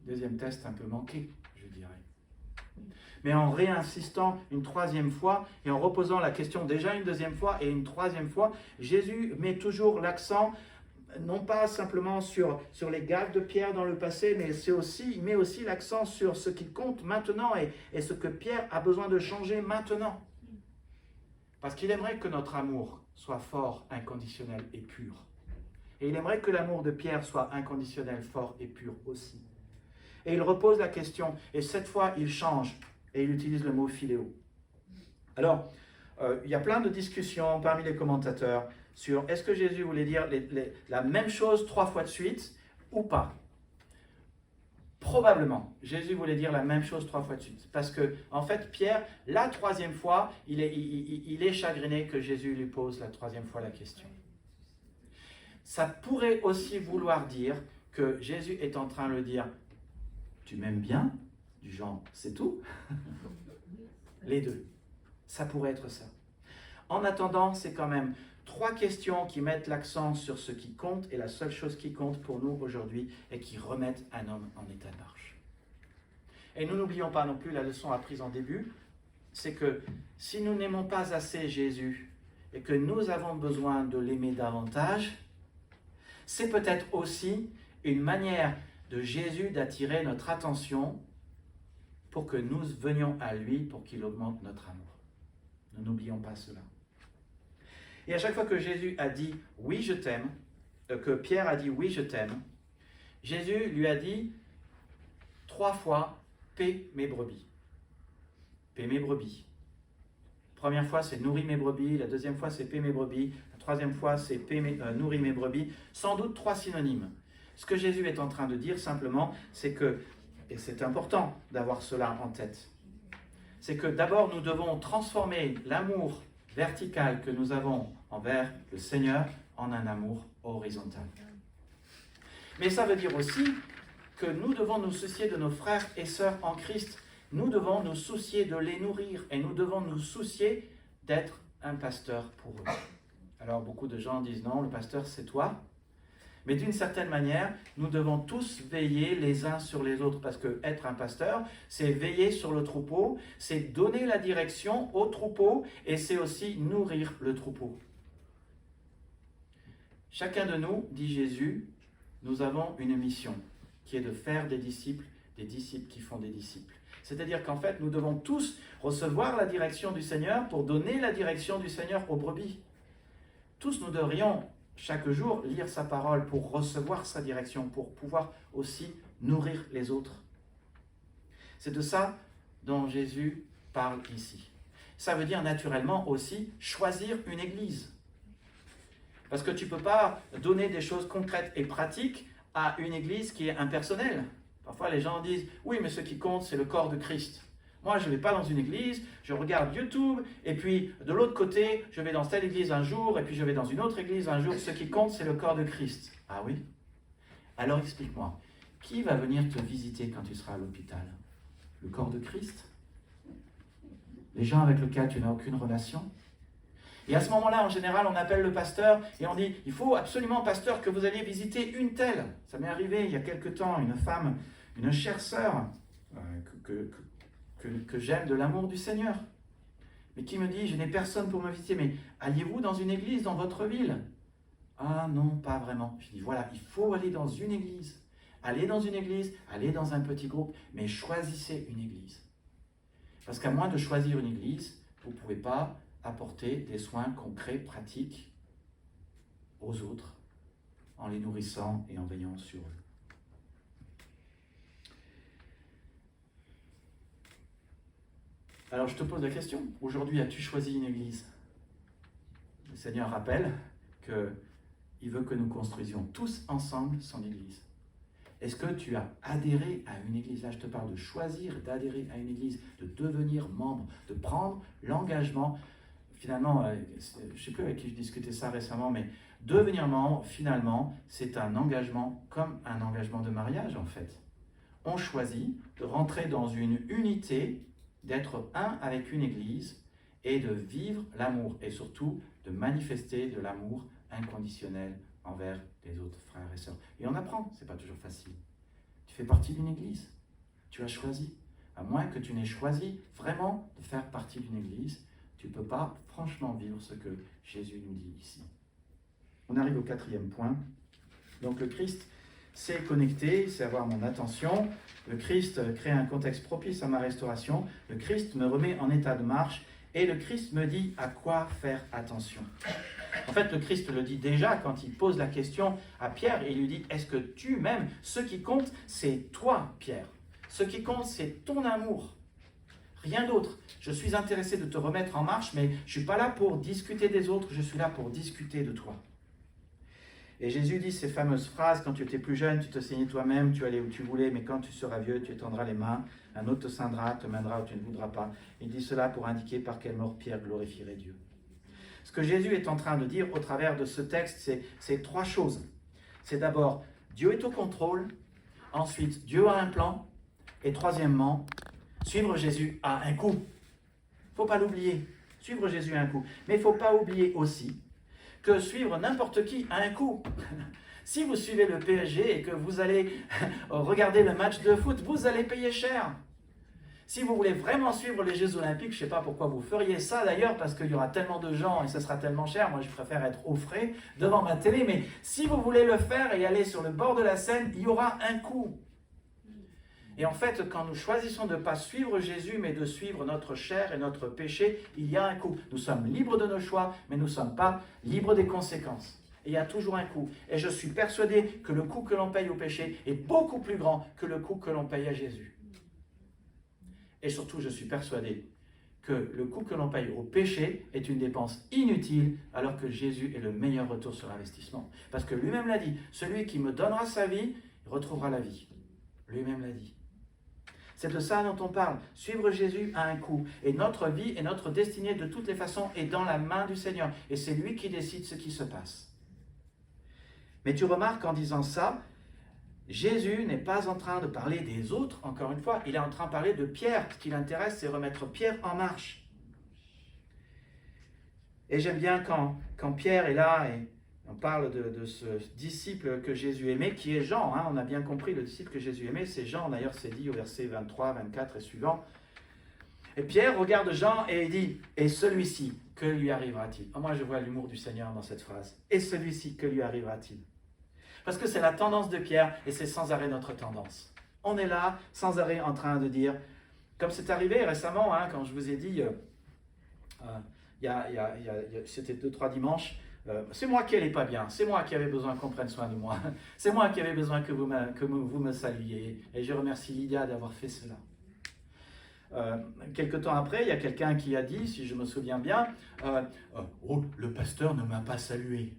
Deuxième test un peu manqué, je dirais. Mais en réinsistant une troisième fois et en reposant la question déjà une deuxième fois et une troisième fois, Jésus met toujours l'accent, non pas simplement sur les gaffes de Pierre dans le passé, mais il met aussi l'accent sur ce qui compte maintenant et ce que Pierre a besoin de changer maintenant. Parce qu'il aimerait que notre amour soit fort, inconditionnel et pur. Et il aimerait que l'amour de Pierre soit inconditionnel, fort et pur aussi. Et il repose la question, et cette fois il change, et il utilise le mot philéo. Alors, il y a plein de discussions parmi les commentateurs sur est-ce que Jésus voulait dire la même chose 3 fois de suite ou pas. Probablement, Jésus voulait dire la même chose 3 fois de suite. Parce que, en fait, Pierre, la 3e fois, il est chagriné que Jésus lui pose la 3e fois la question. Ça pourrait aussi vouloir dire que Jésus est en train de le dire, tu m'aimes bien, du genre, c'est tout. Les deux. Ça pourrait être ça. En attendant, c'est quand même 3 questions qui mettent l'accent sur ce qui compte, et la seule chose qui compte pour nous aujourd'hui est qui remettent un homme en état de marche. Et nous n'oublions pas non plus la leçon apprise en début, c'est que si nous n'aimons pas assez Jésus et que nous avons besoin de l'aimer davantage, c'est peut-être aussi une manière de Jésus d'attirer notre attention pour que nous venions à lui pour qu'il augmente notre amour. Nous n'oublions pas cela. Et à chaque fois que Jésus a dit « oui, je t'aime », que Pierre a dit « oui, je t'aime », Jésus lui a dit 3 fois « paie mes brebis ». Paie mes brebis. La première fois, c'est « nourris mes brebis », la deuxième fois, c'est « paie mes brebis », la 3e fois, c'est « nourris mes brebis », sans doute 3 synonymes. Ce que Jésus est en train de dire simplement, c'est que, et c'est important d'avoir cela en tête, c'est que d'abord nous devons transformer l'amour vertical que nous avons envers le Seigneur en un amour horizontal. Mais ça veut dire aussi que nous devons nous soucier de nos frères et sœurs en Christ. Nous devons nous soucier de les nourrir et nous devons nous soucier d'être un pasteur pour eux. Alors beaucoup de gens disent non, le pasteur c'est toi. Mais d'une certaine manière, nous devons tous veiller les uns sur les autres, parce que être un pasteur, c'est veiller sur le troupeau, c'est donner la direction au troupeau, et c'est aussi nourrir le troupeau. Chacun de nous, dit Jésus, nous avons une mission, qui est de faire des disciples qui font des disciples. C'est-à-dire qu'en fait, nous devons tous recevoir la direction du Seigneur pour donner la direction du Seigneur aux brebis. Tous nous devrions chaque jour lire sa parole pour recevoir sa direction, pour pouvoir aussi nourrir les autres. C'est de ça dont Jésus parle ici. Ça veut dire naturellement aussi choisir une église. Parce que tu ne peux pas donner des choses concrètes et pratiques à une église qui est impersonnelle. Parfois les gens disent « oui, mais ce qui compte, c'est le corps de Christ ». Moi, je ne vais pas dans une église, je regarde YouTube, et puis de l'autre côté, je vais dans telle église un jour, et puis je vais dans une autre église un jour. Ce qui compte, c'est le corps de Christ. Ah oui? Alors explique-moi, qui va venir te visiter quand tu seras à l'hôpital? Le corps de Christ? Les gens avec lesquels tu n'as aucune relation? Et à ce moment-là, en général, on appelle le pasteur et on dit « il faut absolument, pasteur, que vous alliez visiter une telle ». Ça m'est arrivé il y a quelque temps, une femme, une chère sœur, que j'aime de l'amour du Seigneur, mais qui me dit, je n'ai personne pour me visiter, mais alliez-vous dans une église dans votre ville? Ah non, pas vraiment. Je dis, voilà, il faut aller dans une église. Allez dans une église, allez dans un petit groupe, mais choisissez une église. Parce qu'à moins de choisir une église, vous ne pouvez pas apporter des soins concrets, pratiques aux autres, en les nourrissant et en veillant sur eux. Alors je te pose la question, aujourd'hui as-tu choisi une église? Le Seigneur rappelle qu'il veut que nous construisions tous ensemble son église. Est-ce que tu as adhéré à une église? Là je te parle de choisir d'adhérer à une église, de devenir membre, de prendre l'engagement. Finalement, je ne sais plus avec qui je discutais ça récemment, mais devenir membre, finalement, c'est un engagement comme un engagement de mariage en fait. On choisit de rentrer dans une unité, d'être un avec une église et de vivre l'amour et surtout de manifester de l'amour inconditionnel envers les autres frères et sœurs. Et on apprend, c'est pas toujours facile. Tu fais partie d'une église, tu as choisi. À moins que tu n'aies choisi vraiment de faire partie d'une église, tu ne peux pas franchement vivre ce que Jésus nous dit ici. On arrive au 4e point. Donc le Christ c'est connecter, c'est avoir mon attention. Le Christ crée un contexte propice à ma restauration. Le Christ me remet en état de marche. Et le Christ me dit à quoi faire attention. En fait, le Christ le dit déjà quand il pose la question à Pierre, et il lui dit, est-ce que tu m'aimes? Ce qui compte, c'est toi, Pierre. Ce qui compte, c'est ton amour. Rien d'autre. Je suis intéressé de te remettre en marche, mais je ne suis pas là pour discuter des autres, je suis là pour discuter de toi. Et Jésus dit ces fameuses phrases, quand tu étais plus jeune, tu te saignais toi-même, tu allais où tu voulais, mais quand tu seras vieux, tu étendras les mains, un autre te ceindra, te mènera où tu ne voudras pas. Il dit cela pour indiquer par quelle mort Pierre glorifierait Dieu. Ce que Jésus est en train de dire au travers de ce texte, c'est trois choses. C'est d'abord, Dieu est au contrôle, ensuite, Dieu a un plan, et troisièmement, suivre Jésus a un coût. Il ne faut pas l'oublier, suivre Jésus a un coût. Mais il ne faut pas oublier aussi que suivre n'importe qui a un coût. Si vous suivez le PSG et que vous allez regarder le match de foot, vous allez payer cher. Si vous voulez vraiment suivre les Jeux Olympiques, je ne sais pas pourquoi vous feriez ça d'ailleurs, parce qu'il y aura tellement de gens et ce sera tellement cher. Moi, je préfère être au frais devant ma télé. Mais si vous voulez le faire et aller sur le bord de la Seine, il y aura un coût. Et en fait, quand nous choisissons de ne pas suivre Jésus, mais de suivre notre chair et notre péché, il y a un coût. Nous sommes libres de nos choix, mais nous ne sommes pas libres des conséquences. Et il y a toujours un coût. Et je suis persuadé que le coût que l'on paye au péché est beaucoup plus grand que le coût que l'on paye à Jésus. Et surtout, je suis persuadé que le coût que l'on paye au péché est une dépense inutile, alors que Jésus est le meilleur retour sur investissement. Parce que lui-même l'a dit, celui qui me donnera sa vie, il retrouvera la vie. Lui-même l'a dit. C'est de ça dont on parle. Suivre Jésus a un coût. Et notre vie et notre destinée, de toutes les façons, est dans la main du Seigneur. Et c'est lui qui décide ce qui se passe. Mais tu remarques en disant ça, Jésus n'est pas en train de parler des autres, encore une fois, il est en train de parler de Pierre. Ce qui l'intéresse, c'est remettre Pierre en marche. Et j'aime bien quand Pierre est là, et on parle de ce disciple que Jésus aimait, qui est Jean. On a bien compris, le disciple que Jésus aimait, c'est Jean. D'ailleurs, c'est dit au verset 23, 24 et suivant. Et Pierre regarde Jean et il dit, « Et celui-ci, que lui arrivera-t-il » Moi, je vois l'humour du Seigneur dans cette phrase. « Et celui-ci, que lui arrivera-t-il » Parce que c'est la tendance de Pierre et c'est sans arrêt notre tendance. On est là, sans arrêt, en train de dire, comme c'est arrivé récemment, quand je vous ai dit, c'était 2-3 dimanches, c'est moi qui n'allais pas bien, c'est moi qui avais besoin qu'on prenne soin de moi, c'est moi qui avais besoin que vous me saluiez, et je remercie Lydia d'avoir fait cela. Quelque temps après, il y a quelqu'un qui a dit, si je me souviens bien, oh, le pasteur ne m'a pas salué.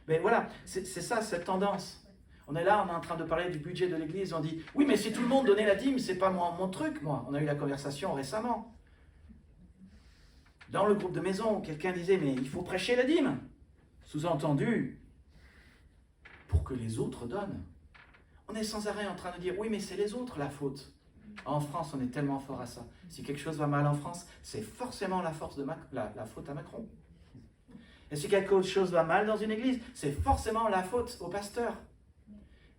Mais voilà, c'est ça, cette tendance. On est là, on est en train de parler du budget de l'église, on dit, oui, mais si tout le monde donnait la dîme, c'est pas mon truc, moi. On a eu la conversation récemment. Dans le groupe de maison, quelqu'un disait, mais il faut prêcher la dîme. Sous-entendu, pour que les autres donnent. On est sans arrêt en train de dire, oui, mais c'est les autres la faute. En France, on est tellement fort à ça. Si quelque chose va mal en France, c'est forcément la faute à Macron. Et si quelque chose va mal dans une église, c'est forcément la faute au pasteur.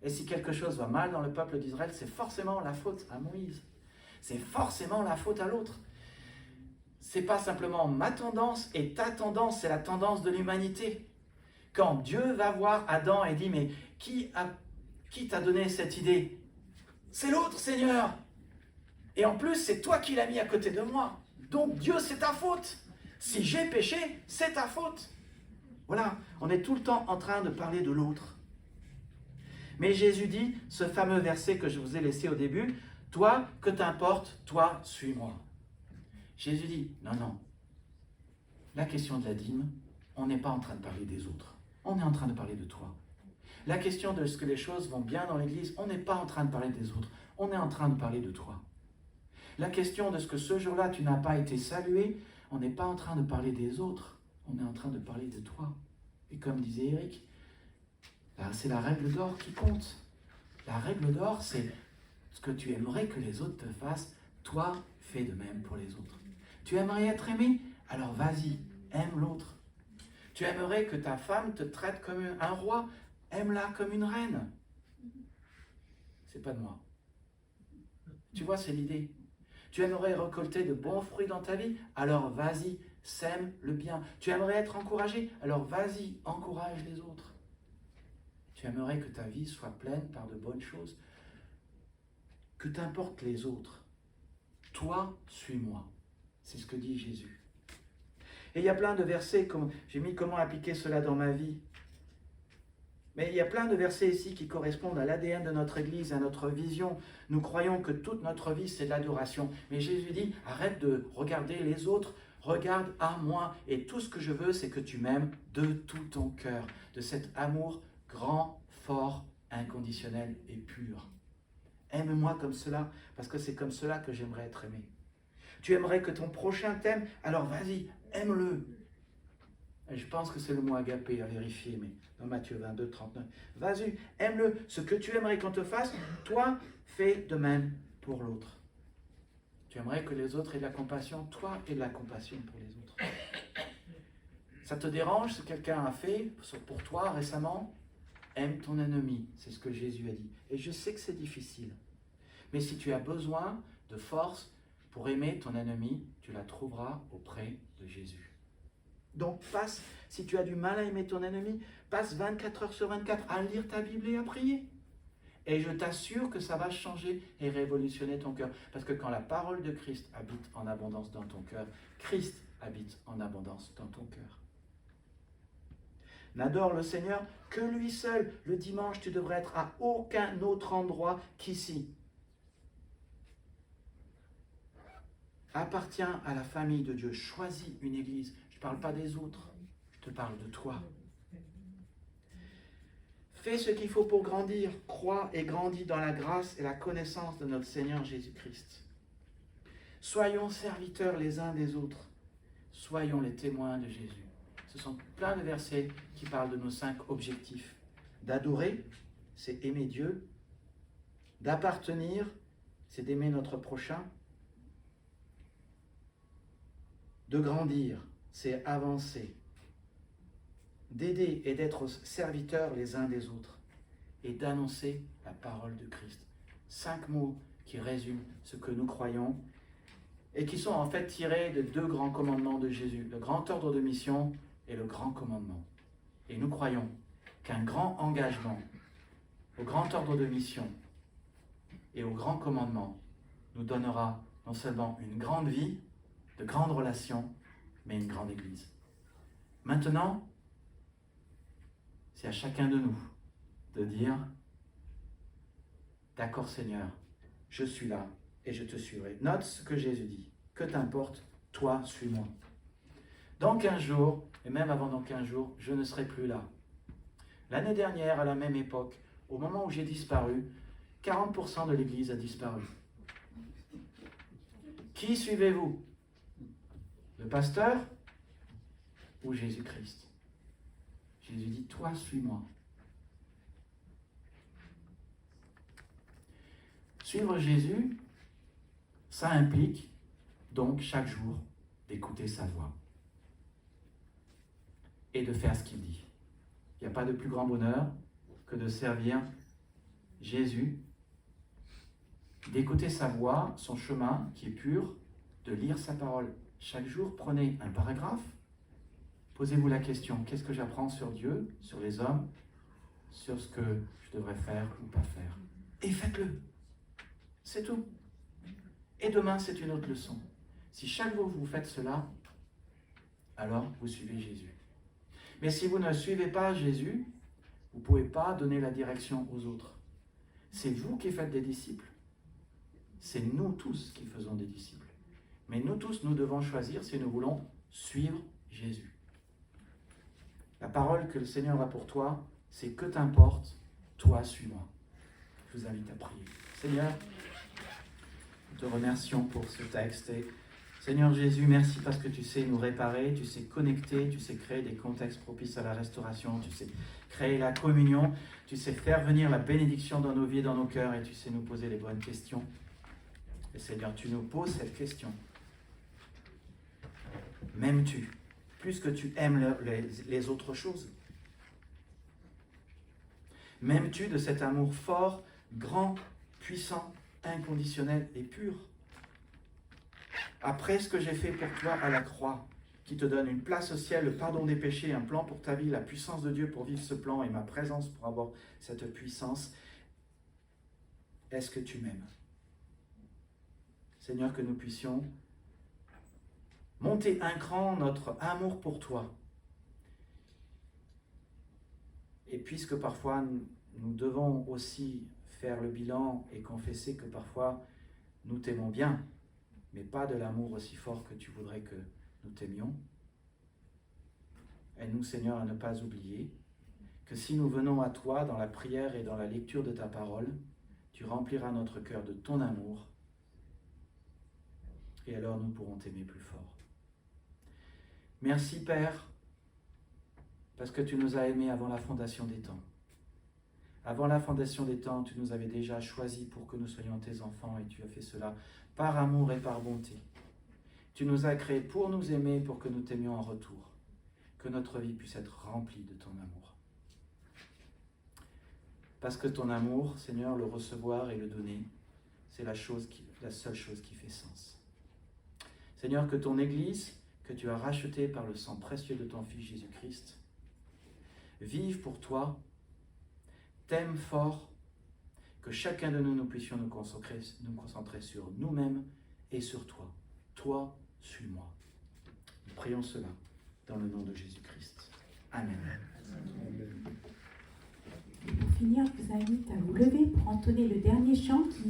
Et si quelque chose va mal dans le peuple d'Israël, c'est forcément la faute à Moïse. C'est forcément la faute à l'autre. C'est pas simplement ma tendance et ta tendance, c'est la tendance de l'humanité. Quand Dieu va voir Adam et dit, mais qui t'a donné cette idée? C'est l'autre, Seigneur. Et en plus, c'est toi qui l'as mis à côté de moi. Donc Dieu, c'est ta faute. Si j'ai péché, c'est ta faute. Voilà, on est tout le temps en train de parler de l'autre. Mais Jésus dit, ce fameux verset que je vous ai laissé au début, « Toi, que t'importe, toi, suis-moi ». Jésus dit, non, la question de la dîme, on n'est pas en train de parler des autres, on est en train de parler de toi. La question de ce que les choses vont bien dans l'église, on n'est pas en train de parler des autres, on est en train de parler de toi. La question de ce que ce jour-là, tu n'as pas été salué, on n'est pas en train de parler des autres, on est en train de parler de toi. Et comme disait Eric, c'est la règle d'or qui compte. La règle d'or, c'est ce que tu aimerais que les autres te fassent, toi, fais de même pour les autres. Tu aimerais être aimé? Alors vas-y, aime l'autre. Tu aimerais que ta femme te traite comme un roi? Aime-la comme une reine. C'est pas de moi. Tu vois, c'est l'idée. Tu aimerais récolter de bons fruits dans ta vie? Alors vas-y, sème le bien. Tu aimerais être encouragé? Alors vas-y, encourage les autres. Tu aimerais que ta vie soit pleine par de bonnes choses? Que t'importent les autres? Toi, suis-moi. C'est ce que dit Jésus. Et il y a plein de versets, j'ai mis comment appliquer cela dans ma vie. Mais il y a plein de versets ici qui correspondent à l'ADN de notre Église, à notre vision. Nous croyons que toute notre vie, c'est de l'adoration. Mais Jésus dit, arrête de regarder les autres, regarde à moi. Et tout ce que je veux, c'est que tu m'aimes de tout ton cœur, de cet amour grand, fort, inconditionnel et pur. Aime-moi comme cela, parce que c'est comme cela que j'aimerais être aimé. Tu aimerais que ton prochain t'aime, alors vas-y, aime-le. Et je pense que c'est le mot agapé à vérifier, mais dans Matthieu 22, 39. Vas-y, aime-le. Ce que tu aimerais qu'on te fasse, toi, fais de même pour l'autre. Tu aimerais que les autres aient de la compassion, toi, aie de la compassion pour les autres. Ça te dérange ce que quelqu'un a fait pour toi récemment? Aime ton ennemi, c'est ce que Jésus a dit. Et je sais que c'est difficile. Mais si tu as besoin de force pour aimer ton ennemi, tu la trouveras auprès de Jésus. Donc passe, si tu as du mal à aimer ton ennemi, passe 24 heures sur 24 à lire ta Bible et à prier. Et je t'assure que ça va changer et révolutionner ton cœur. Parce que quand la parole de Christ habite en abondance dans ton cœur, Christ habite en abondance dans ton cœur. N'adore le Seigneur que lui seul. Le dimanche, tu devrais être à aucun autre endroit qu'ici. Appartiens à la famille de Dieu. Choisis une église. Je ne parle pas des autres. Je te parle de toi. Fais ce qu'il faut pour grandir. Crois et grandis dans la grâce et la connaissance de notre Seigneur Jésus-Christ. Soyons serviteurs les uns des autres. Soyons les témoins de Jésus. Ce sont plein de versets qui parlent de nos 5 objectifs. D'adorer, c'est aimer Dieu. D'appartenir, c'est d'aimer notre prochain. De grandir, c'est avancer. D'aider et d'être serviteurs les uns des autres. Et d'annoncer la parole de Christ. 5 mots qui résument ce que nous croyons et qui sont en fait tirés de 2 grands commandements de Jésus. Le grand ordre de mission et le grand commandement. Et nous croyons qu'un grand engagement au grand ordre de mission et au grand commandement nous donnera non seulement une grande vie, de grandes relations, mais une grande église. Maintenant, c'est à chacun de nous de dire « D'accord Seigneur, je suis là et je te suivrai. » Note ce que Jésus dit. « Que t'importe, toi, suis-moi. » Dans 15 jours, et même avant dans 15 jours, je ne serai plus là. L'année dernière, à la même époque, au moment où j'ai disparu, 40% de l'Église a disparu. Qui suivez-vous? Le pasteur ou Jésus-Christ? Jésus dit, toi, suis-moi. Suivre Jésus, ça implique donc chaque jour d'écouter sa voix et de faire ce qu'il dit. Il n'y a pas de plus grand bonheur que de servir Jésus, d'écouter sa voix, son chemin qui est pur, de lire sa parole. Chaque jour, prenez un paragraphe, posez-vous la question, qu'est-ce que j'apprends sur Dieu, sur les hommes, sur ce que je devrais faire ou pas faire? Et faites-le. C'est tout. Et demain, c'est une autre leçon. Si chaque jour vous faites cela, alors vous suivez Jésus. Mais si vous ne suivez pas Jésus, vous ne pouvez pas donner la direction aux autres. C'est vous qui faites des disciples. C'est nous tous qui faisons des disciples. Mais nous tous, nous devons choisir si nous voulons suivre Jésus. La parole que le Seigneur a pour toi, c'est que t'importe, toi suis-moi. Je vous invite à prier. Seigneur, nous te remercions pour ce texte. Et Seigneur Jésus, merci parce que tu sais nous réparer, tu sais connecter, tu sais créer des contextes propices à la restauration, tu sais créer la communion, tu sais faire venir la bénédiction dans nos vies et dans nos cœurs et tu sais nous poser les bonnes questions. Et Seigneur, tu nous poses cette question. M'aimes-tu plus que tu aimes les autres choses? M'aimes-tu de cet amour fort, grand, puissant, inconditionnel et pur? Après ce que j'ai fait pour toi à la croix, qui te donne une place au ciel, le pardon des péchés, un plan pour ta vie, la puissance de Dieu pour vivre ce plan et ma présence pour avoir cette puissance, est-ce que tu m'aimes? Seigneur, que nous puissions monter un cran notre amour pour toi. Et puisque parfois nous devons aussi faire le bilan et confesser que parfois nous t'aimons bien, mais pas de l'amour aussi fort que tu voudrais que nous t'aimions, aide-nous, Seigneur, à ne pas oublier que si nous venons à toi dans la prière et dans la lecture de ta parole, tu rempliras notre cœur de ton amour, et alors nous pourrons t'aimer plus fort. Merci, Père, parce que tu nous as aimés avant la fondation des temps. Avant la fondation des temps, tu nous avais déjà choisis pour que nous soyons tes enfants, et tu as fait cela par amour et par bonté. Tu nous as créés pour nous aimer, pour que nous t'aimions en retour. Que notre vie puisse être remplie de ton amour. Parce que ton amour, Seigneur, le recevoir et le donner, c'est la seule chose qui fait sens. Seigneur, que ton Église, que tu as rachetée par le sang précieux de ton Fils Jésus-Christ, vive pour toi, t'aime fort, que chacun de nous puissions nous concentrer sur nous-mêmes et sur toi. Toi, suis-moi. Nous prions cela dans le nom de Jésus-Christ. Amen. Pour finir, je vous invite à vous lever pour entonner le dernier chant qui